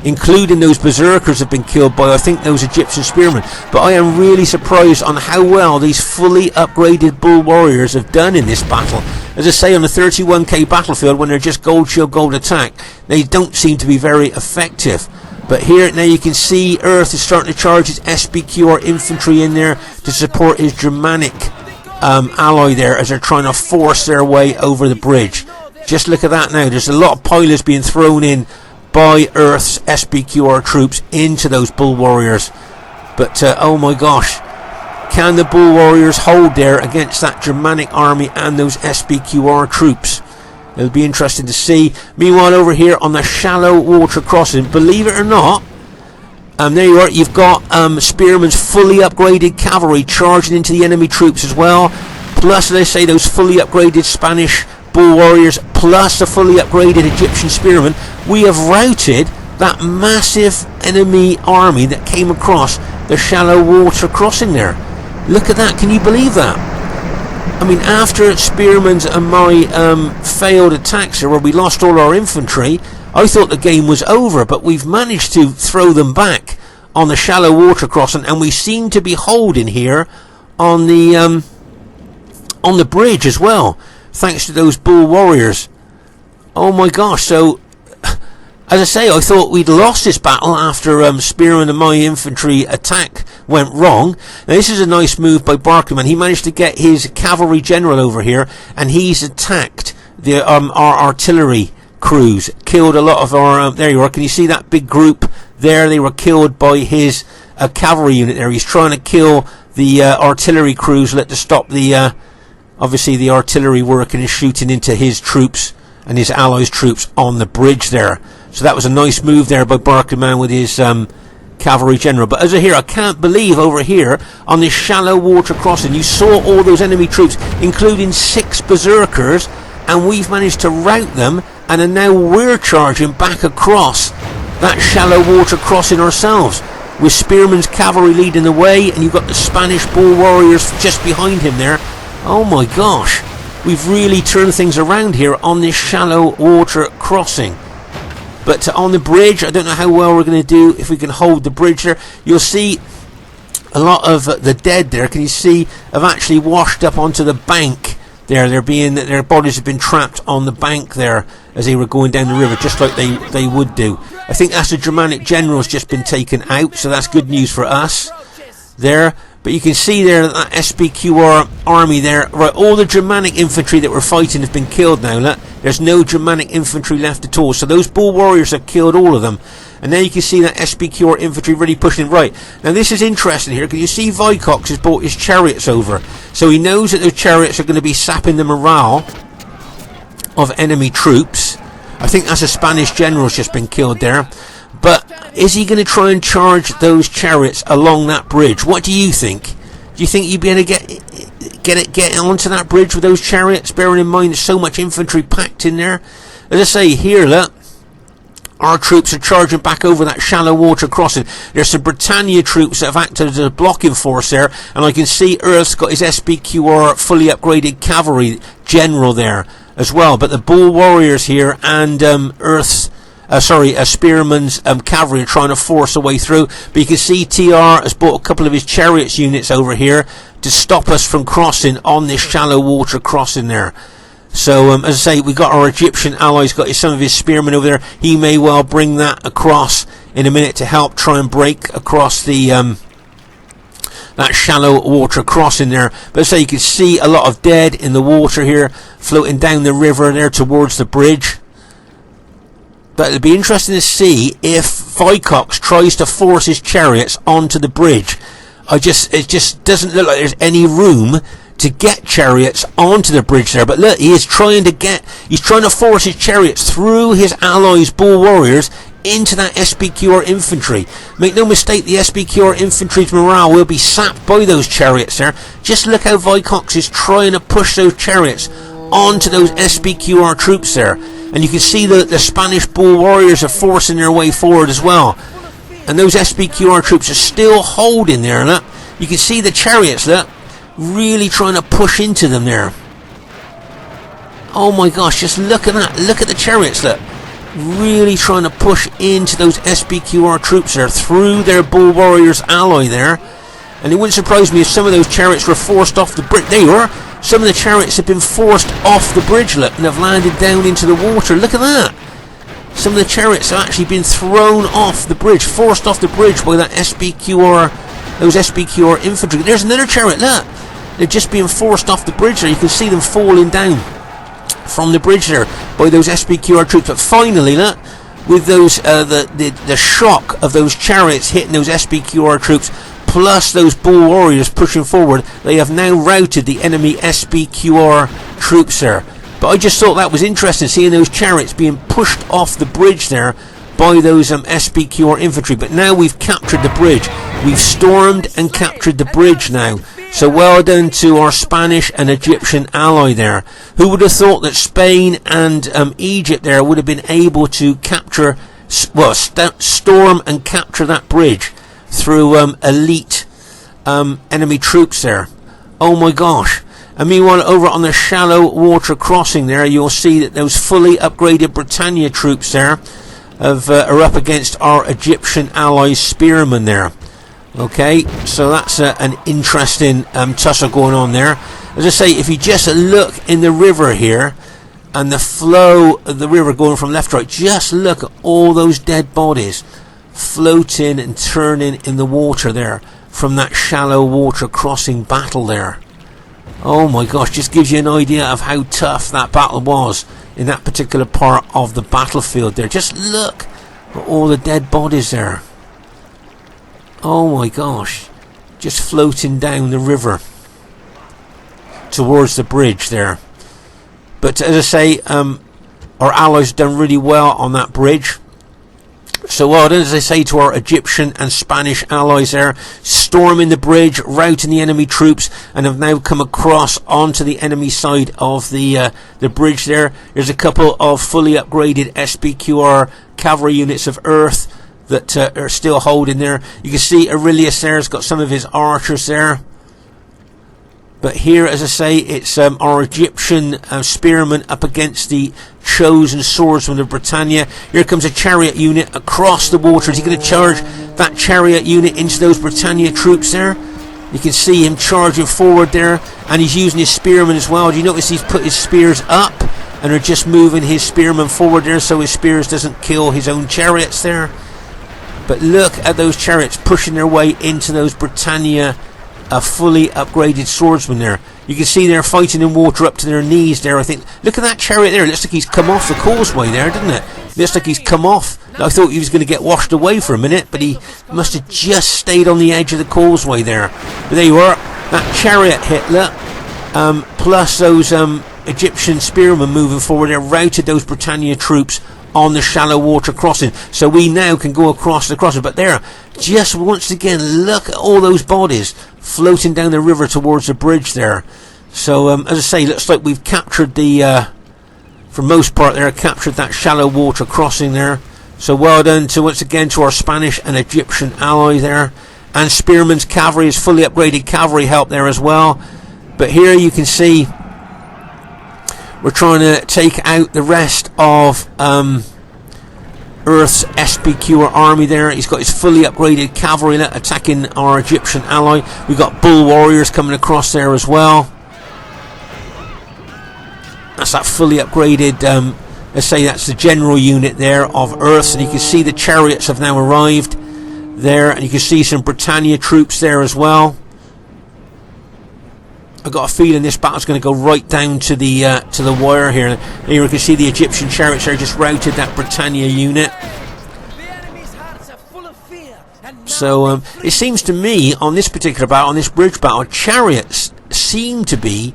including those berserkers have been killed by, I think, those Egyptian spearmen. But I am really surprised on how well these fully upgraded bull warriors have done in this battle. As I say, on the 31k battlefield, when they're just gold shield, gold attack, they don't seem to be very effective. But here now you can see Earth is starting to charge his SBQR infantry in there to support his Germanic ally there, as they're trying to force their way over the bridge. Just look at that now. There's a lot of pilots being thrown in by Earth's SBQR troops into those bull warriors. But oh my gosh, can the bull warriors hold there against that Germanic army and those SBQR troops? It'll be interesting to see. Meanwhile, over here on the shallow water crossing, believe it or not, there you are, you've got spearmen's fully upgraded cavalry charging into the enemy troops as well, plus, they say, those fully upgraded Spanish bull warriors, plus the fully upgraded Egyptian spearmen. We have routed that massive enemy army that came across the shallow water crossing there. Look at that, can you believe that? I mean, after Spearman's and my failed attacks here, where we lost all our infantry, I thought the game was over, but we've managed to throw them back on the shallow water crossing, and we seem to be holding here on the bridge as well, thanks to those bull warriors. Oh my gosh, so as I say, I thought we'd lost this battle after Spearman and my infantry attack went wrong. Now, this is a nice move by Barclayman. He managed to get his cavalry general over here, and he's attacked the our artillery crews, killed a lot of our there you are, can you see that big group there? They were killed by his cavalry unit there. He's trying to kill the artillery crews to stop the obviously the artillery working and shooting into his troops and his allies' troops on the bridge there. So that was a nice move there by Barclayman with his cavalry general. But as I hear, I can't believe over here on this shallow water crossing, you saw all those enemy troops, including 6 berserkers, and we've managed to rout them, and now we're charging back across that shallow water crossing ourselves, with Spearman's cavalry leading the way, and you've got the Spanish bull warriors just behind him there. Oh my gosh, we've really turned things around here on this shallow water crossing. But on the bridge, I don't know how well we're going to do if we can hold the bridge there. You'll see a lot of the dead there, can you see, have actually washed up onto the bank there. Their bodies have been trapped on the bank there as they were going down the river, just like they would do. I think that's the Germanic general's just been taken out, so that's good news for us there. But you can see there that SPQR army there, right, all the Germanic infantry that were fighting have been killed now. Look, there's no Germanic infantry left at all. So those bull warriors have killed all of them. And now you can see that SPQR infantry really pushing right. Now this is interesting here, because you see Vycox has brought his chariots over. So he knows that those chariots are going to be sapping the morale of enemy troops. I think that's a Spanish general's just been killed there. But is he going to try and charge those chariots along that bridge? What do you think? Do you think you'd be able to get onto that bridge with those chariots? Bearing in mind there's so much infantry packed in there. As I say, here, look, our troops are charging back over that shallow water crossing. There's some Britannia troops that have acted as a blocking force there, and I can see Earth's got his SPQR fully upgraded cavalry general there as well. But the bull warriors here and Earth's Spearman's cavalry are trying to force a way through. But you can see TR has brought a couple of his chariots units over here to stop us from crossing on this shallow water crossing there. So as I say, we got our Egyptian allies, got some of his spearmen over there. He may well bring that across in a minute to help try and break across the that shallow water crossing there. But as I say, you can see a lot of dead in the water here, floating down the river there towards the bridge. But it'll be interesting to see if Vycox tries to force his chariots onto the bridge. It just doesn't look like there's any room to get chariots onto the bridge there. But look, he's trying to force his chariots through his allies' bull warriors into that SPQR infantry. Make no mistake, the SPQR infantry's morale will be sapped by those chariots there. Just look how Vycox is trying to push those chariots onto those SPQR troops there. And you can see that the Spanish bull warriors are forcing their way forward as well. And those SPQR troops are still holding there. Look, you can see the chariots, look, really trying to push into them there. Oh my gosh, just look at that. Look at the chariots, look. Really trying to push into those SPQR troops there through their bull warriors ally there. And it wouldn't surprise me if some of those chariots were forced off the bridge. They were. Some of the chariots have been forced off the bridge, look, and have landed down into the water. Look at that. Some of the chariots have actually been thrown off the bridge, forced off the bridge by that SPQR, those SPQR infantry. There's another chariot, look. They're just being forced off the bridge there. You can see them falling down from the bridge there by those SPQR troops. But finally, look, with those the shock of those chariots hitting those SPQR troops, plus those bull warriors pushing forward, they have now routed the enemy SPQR troops there. But I just thought that was interesting, seeing those chariots being pushed off the bridge there by those SPQR infantry. But now we've captured the bridge. We've stormed and captured the bridge now. So well done to our Spanish and Egyptian ally there. Who would have thought that Spain and Egypt there would have been able to capture, well, storm and capture that bridge through elite enemy troops there. Oh my gosh. And meanwhile, over on the shallow water crossing there, you'll see that those fully upgraded Britannia troops there are up against our Egyptian allies' spearmen there. Okay, so that's an interesting tussle going on there. As I say, if you just look in the river here, and the flow of the river going from left to right, just look at all those dead bodies floating and turning in the water there from that shallow water crossing battle there. Oh my gosh, just gives you an idea of how tough that battle was in that particular part of the battlefield there. Just look at all the dead bodies there. Oh my gosh, just floating down the river towards the bridge there. But as I say, our allies have done really well on that bridge. So well done, as I say, to our Egyptian and Spanish allies there, storming the bridge, routing the enemy troops, and have now come across onto the enemy side of the bridge there. There's a couple of fully upgraded SPQR cavalry units of Earth that are still holding there. You can see Aurelius there has got some of his archers there. But here, as I say, it's our Egyptian spearmen up against the chosen swordsmen of Britannia. Here comes a chariot unit across the water. Is he going to charge that chariot unit into those Britannia troops there? You can see him charging forward there, and he's using his spearmen as well. Do you notice he's put his spears up and are just moving his spearmen forward there so his spears doesn't kill his own chariots there? But look at those chariots pushing their way into those Britannia fully upgraded swordsmen there. You can see they're fighting in water up to their knees there, I think. Look at that chariot there. It looks like he's come off the causeway there, doesn't it? It looks like he's come off. I thought he was going to get washed away for a minute, but he must have just stayed on the edge of the causeway there. But there you are. That chariot hit, look. Plus those Egyptian spearmen moving forward there routed those Britannia troops on the shallow water crossing, so we now can go across the crossing. But there, just once again, look at all those bodies floating down the river towards the bridge there. So as I say, looks like we've captured the for most part there, captured that shallow water crossing there. So well done to once again to our Spanish and Egyptian ally there. And Spearman's cavalry is fully upgraded cavalry help there as well. But here you can see we're trying to take out the rest of Earth's SPQ army there. He's got his fully upgraded cavalry attacking our Egyptian ally. We've got bull warriors coming across there as well. That's that fully upgraded, let's say that's the general unit there of Earth. And you can see the chariots have now arrived there. And you can see some Britannia troops there as well. I've got a feeling this battle's going to go right down to the wire here. And here you can see the Egyptian chariots there just routed that Britannia unit. So it seems to me on this particular battle, on this bridge battle, chariots seem to be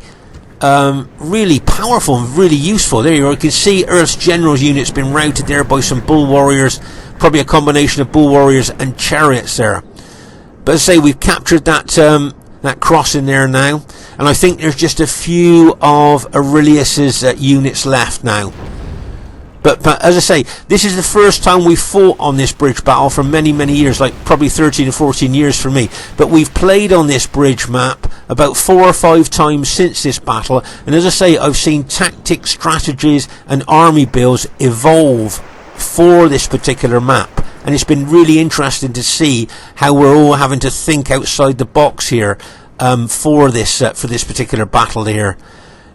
really powerful and really useful. There you are. You can see Earth's general's unit's been routed there by some bull warriors, probably a combination of bull warriors and chariots there. But as I say, we've captured that crossing there now, and I think there's just a few of Aurelius's units left now. But as I say, this is the first time we've fought on this bridge battle for many years, like probably 13 or 14 years for me. But we've played on this bridge map about 4 or 5 times since this battle, and as I say, I've seen tactics, strategies and army builds evolve for this particular map. And it's been really interesting to see how we're all having to think outside the box here for this particular battle here.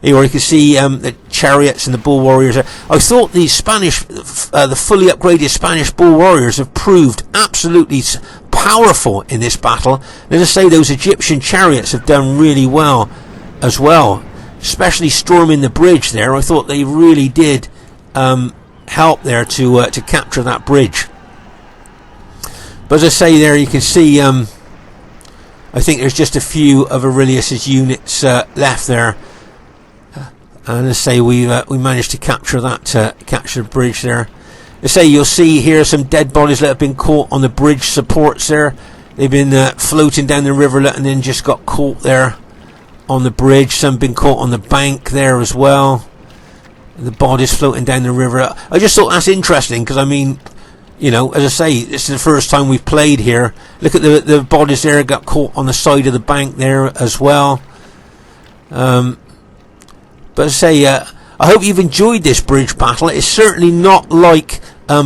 Here you can see the chariots and the bull warriors. I thought the Spanish, the fully upgraded Spanish bull warriors have proved absolutely powerful in this battle. And as I say, those Egyptian chariots have done really well as well, especially storming the bridge there. I thought they really did help there to capture that bridge. But as I say there, you can see I think there's just a few of Aurelius's units left there. And as I say, we managed to capture that, capture the bridge there. As I say, you'll see here some dead bodies that have been caught on the bridge supports there. They've been floating down the riverlet and then just got caught there on the bridge. Some been caught on the bank there as well. The bodies floating down the river. I just thought that's interesting because, I mean, you know, as I say, this is the first time we've played here. Look at the bodies there, got caught on the side of the bank there as well. But as I say, I hope you've enjoyed this bridge battle. It's certainly not like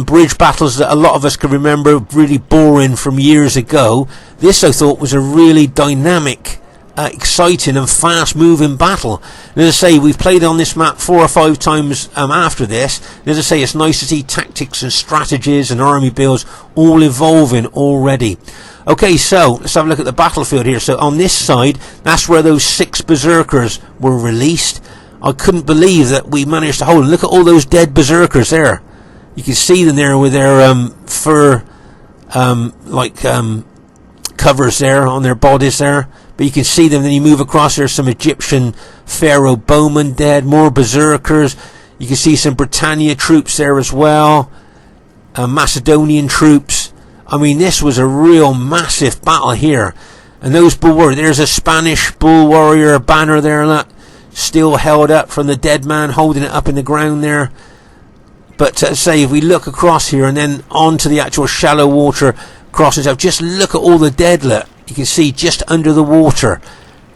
bridge battles that a lot of us can remember, really boring from years ago. This, I thought, was a really dynamic, exciting and fast moving battle. And as I say, we've played on this map 4 or 5 times after this. And as I say, it's nice to see tactics and strategies and army builds all evolving already. Okay, so let's have a look at the battlefield here. So on this side, that's where those 6 berserkers were released. I couldn't believe that we managed to hold. Look at all those dead berserkers there. You can see them there with their fur covers there on their bodies there. But you can see them. Then you move across. There's some Egyptian pharaoh bowmen dead. More berserkers. You can see some Britannia troops there as well. Macedonian troops. I mean, this was a real massive battle here. And those bull warriors. There's a Spanish bull warrior banner there. Look. Still held up from the dead man, holding it up in the ground there. But say, if we look across here and then onto the actual shallow water crossings, just look at all the dead. Look, you can see just under the water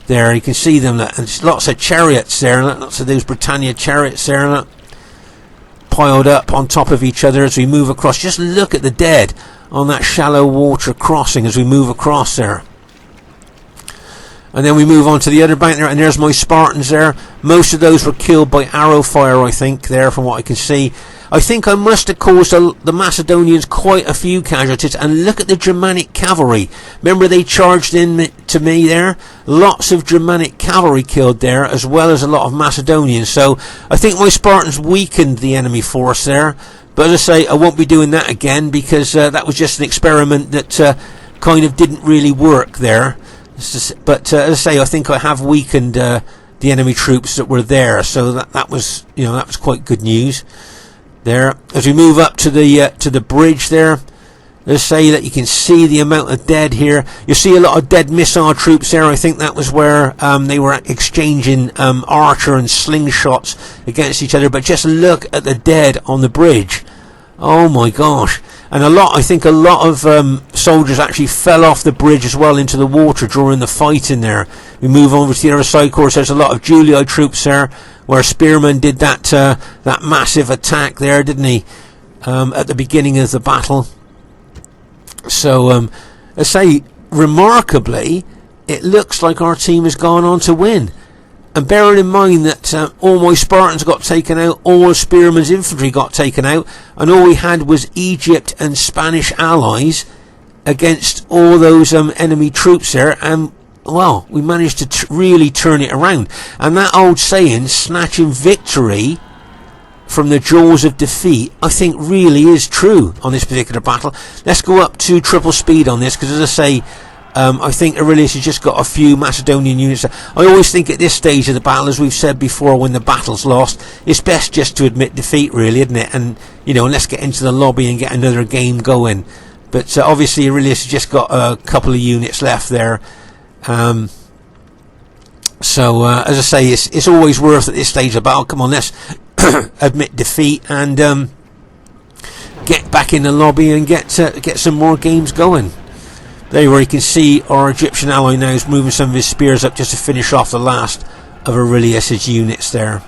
there. You can see them, and there's lots of chariots there, lots of those Britannia chariots there, piled up on top of each other as we move across. Just look at the dead on that shallow water crossing as we move across there. And then we move on to the other bank there, and there's my Spartans there. Most of those were killed by arrow fire, I think, there, from what I can see. I think I must have caused the Macedonians quite a few casualties. And look at the Germanic cavalry. Remember, they charged in to me there? Lots of Germanic cavalry killed there, as well as a lot of Macedonians. So I think my Spartans weakened the enemy force there. But as I say, I won't be doing that again, because that was just an experiment that kind of didn't really work there. But as I say, I think I have weakened the enemy troops that were there, so that was, you know, that was quite good news there. As we move up to the bridge there, let's say that you can see the amount of dead here. You see a lot of dead missile troops there. I think that was where they were exchanging archer and slingshots against each other. But just look at the dead on the bridge. Oh my gosh. And I think a lot of soldiers actually fell off the bridge as well into the water during the fighting there. We move over to the other side. Of course, there's a lot of Julii troops there, where Spearman did that massive attack there, didn't he, at the beginning of the battle. So, I say, remarkably, it looks like our team has gone on to win. And bearing in mind that all my Spartans got taken out, all Spearman's infantry got taken out, and all we had was Egypt and Spanish allies against all those enemy troops there, and well, we managed to really turn it around. And that old saying, snatching victory from the jaws of defeat, I think really is true on this particular battle. Let's go up to triple speed on this, because as I say, I think Aurelius has just got a few Macedonian units. I always think at this stage of the battle, as we've said before, when the battle's lost, it's best just to admit defeat, really, isn't it? And, you know, let's get into the lobby and get another game going. But obviously Aurelius has just got a couple of units left there. So as I say, it's always worth at this stage of the battle. Come on, let's admit defeat and get back in the lobby and get some more games going. There where you can see our Egyptian ally now is moving some of his spears up just to finish off the last of Aurelius' units there.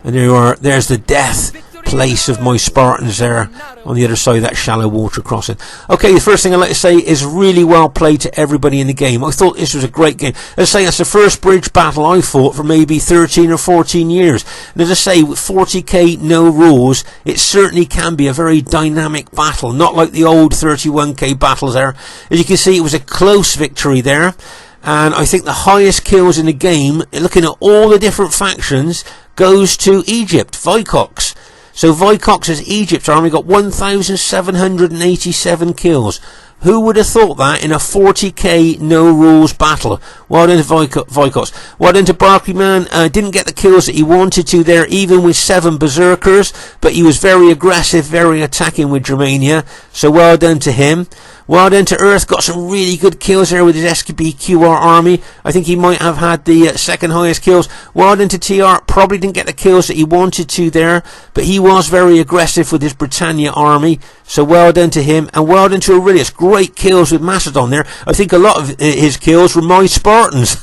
And there you are, there's the death place of my Spartans there on the other side of that shallow water crossing. Okay, the first thing I'd like to say is really well played to everybody in the game. I thought this was a great game. As I say, that's the first bridge battle I fought for maybe 13 or 14 years. And as I say, with 40k no rules, it certainly can be a very dynamic battle, not like the old 31k battles there. As you can see, it was a close victory there. And I think the highest kills in the game, looking at all the different factions, goes to Egypt, Vycox. So Vycox's Egypt army got 1,787 kills. Who would have thought that in a 40k no rules battle? Well done to Vycox. Well done to Barclayman. Didn't get the kills that he wanted to there, even with 7 berserkers, but he was very aggressive, very attacking with Germania. So well done to him. Well done to Earth, got some really good kills there with his SBQR army. I think he might have had the second highest kills. Well done to TR, probably didn't get the kills that he wanted to there, but he was very aggressive with his Britannia army. So well done to him, and well done to Aurelius. Great kills with Macedon there. I think a lot of his kills were my Spartans,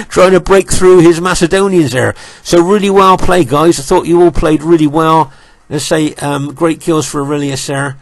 trying to break through his Macedonians there. So really well played, guys. I thought you all played really well. Let's say great kills for Aurelius there.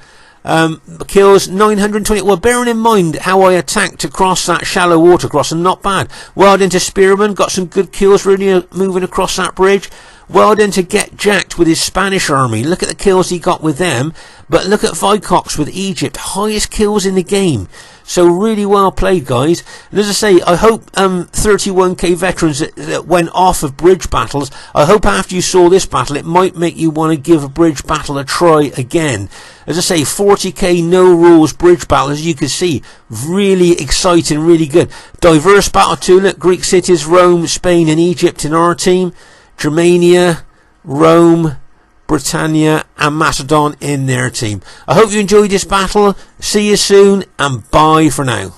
Kills 920. Well, bearing in mind how I attacked across that shallow water crossing, not bad. Well done to Spearman, got some good kills really moving across that bridge. Well done to Get Jacked with his Spanish army. Look at the kills he got with them. But look at Vycox with Egypt, highest kills in the game. So really well played, guys. And as I say, I hope 31k veterans that went off of bridge battles, I hope after you saw this battle, it might make you want to give a bridge battle a try again. As I say, 40k no rules bridge battle, as you can see, really exciting, really good. Diverse battle too. Look, Greek cities, Rome, Spain and Egypt in our team. Germania, Rome, Britannia and Macedon in their team. I hope you enjoyed this battle. See you soon and bye for now.